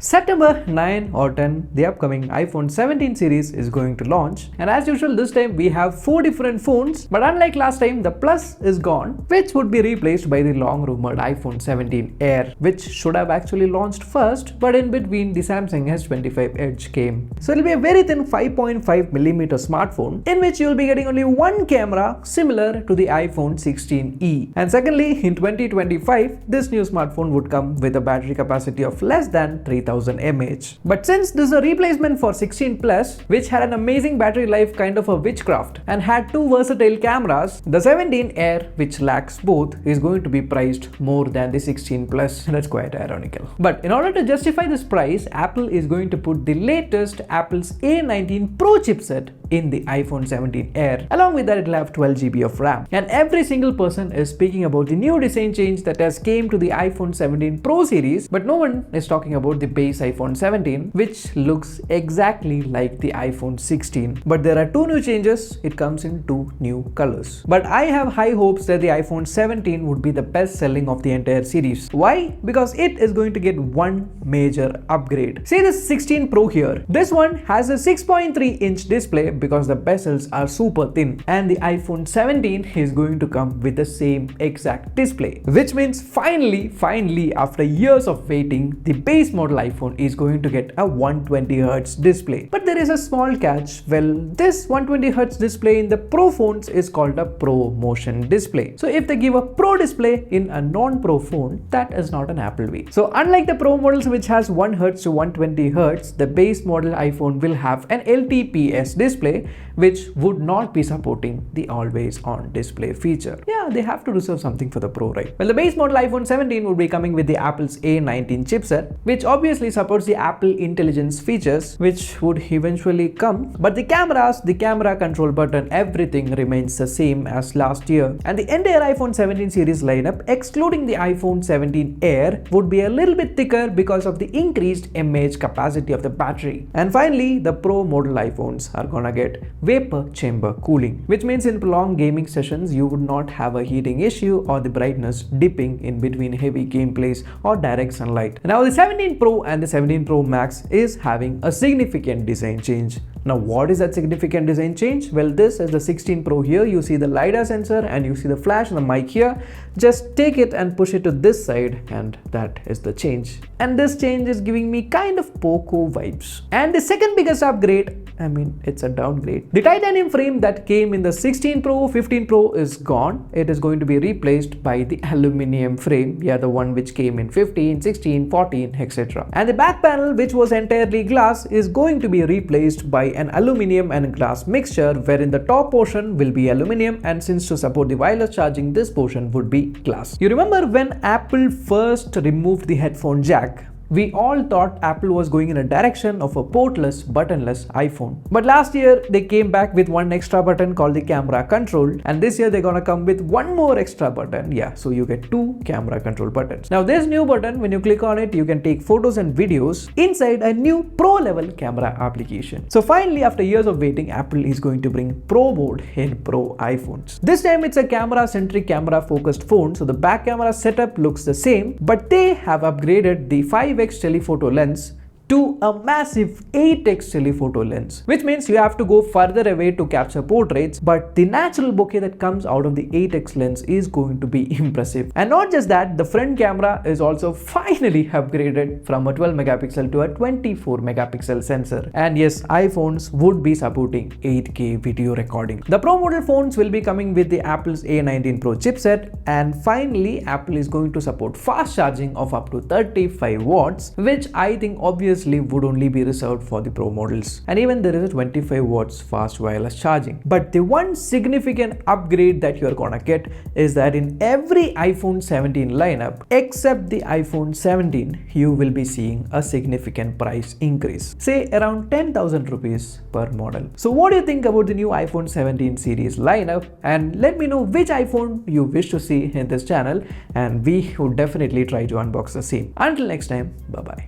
September 9 or 10, the upcoming iPhone 17 series is going to launch, and as usual this time we have 4 different phones, but unlike last time the Plus is gone, which would be replaced by the long rumored iPhone 17 Air, which should have actually launched first, but in between the Samsung S25 Edge came. So it'll be a very thin 5.5mm smartphone in which you'll be getting only one camera similar to the iPhone 16e. And secondly, in 2025 this new smartphone would come with a battery capacity of less than 3000 mAh. But since this is a replacement for 16 Plus, which had an amazing battery life, kind of a witchcraft, and had 2 versatile cameras, the 17 Air, which lacks both, is going to be priced more than the 16 Plus. That's quite ironical. But in order to justify this price, Apple is going to put the latest Apple's A19 Pro chipset in the iPhone 17 Air. Along with that, it'll have 12GB of RAM. And every single person is speaking about the new design change that has came to the iPhone 17 Pro series, but no one is talking about the base iPhone 17, which looks exactly like the iPhone 16. But there are 2 new changes. It comes in 2 new colors. But I have high hopes that the iPhone 17 would be the best selling of the entire series. Why? Because it is going to get one major upgrade. See this 16 Pro here. This one has a 6.3-inch display because the bezels are super thin, and the iPhone 17 is going to come with the same exact display, which means finally after years of waiting, the base model iPhone is going to get a 120Hz display. But there is a small catch. Well, this 120Hz display in the Pro phones is called a Pro Motion display. So if they give a Pro display in a non-Pro phone, that is not an Apple way. So unlike the Pro models which has 1Hz to 120Hz, the base model iPhone will have an LTPS display, which would not be supporting the always on display feature. Yeah, they have to reserve something for the Pro, right? Well, the base model iPhone 17 would be coming with the Apple's A19 chipset, which obviously supports the Apple Intelligence features, which would eventually come. But the cameras, the camera control button, everything remains the same as last year. And the entire iPhone 17 series lineup, excluding the iPhone 17 Air, would be a little bit thicker because of the increased mAh capacity of the battery. And finally, the Pro model iPhones are gonna get vapor chamber cooling, which means in prolonged gaming sessions you would not have a heating issue or the brightness dipping in between heavy gameplays or direct sunlight. Now the 17 Pro and the 17 Pro Max is having a significant design change. Now what is that significant design change? Well, this is the 16 Pro here. You see the LiDAR sensor and you see the flash and the mic here. Just take it and push it to this side, and that is the change. And this change is giving me kind of Poco vibes. And the second biggest upgrade, I mean, it's a downgrade. The titanium frame that came in the 16 Pro, 15 Pro is gone. It is going to be replaced by the aluminum frame. Yeah, the one which came in 15, 16, 14, etc. And the back panel, which was entirely glass, is going to be replaced by an aluminum and glass mixture, wherein the top portion will be aluminum, and since to support the wireless charging, this portion would be glass. You remember when Apple first removed the headphone jack? We all thought Apple was going in a direction of a portless, buttonless iPhone. But last year, they came back with one extra button called the camera control. And this year, they're gonna come with one more extra button. Yeah, so you get 2 camera control buttons. Now, this new button, when you click on it, you can take photos and videos inside a new Pro level camera application. So finally, after years of waiting, Apple is going to bring Pro mode in Pro iPhones. This time, it's a camera-centric, camera-focused phone. So the back camera setup looks the same, but they have upgraded the 5x telephoto lens to a massive 8x telephoto lens, which means you have to go further away to capture portraits, but the natural bokeh that comes out of the 8x lens is going to be impressive. And not just that, the front camera is also finally upgraded from a 12 megapixel to a 24 megapixel sensor. And yes, iPhones would be supporting 8K video recording. The Pro model phones will be coming with the Apple's A19 Pro chipset, and finally Apple is going to support fast charging of up to 35 watts, which I think obviously would only be reserved for the Pro models. And even there is a 25 watts fast wireless charging. But the one significant upgrade that you're gonna get is that in every iPhone 17 lineup, except the iPhone 17, you will be seeing a significant price increase, say around 10,000 rupees per model. So what do you think about the new iPhone 17 series lineup? And let me know which iPhone you wish to see in this channel, and we would definitely try to unbox the same. Until next time, bye bye.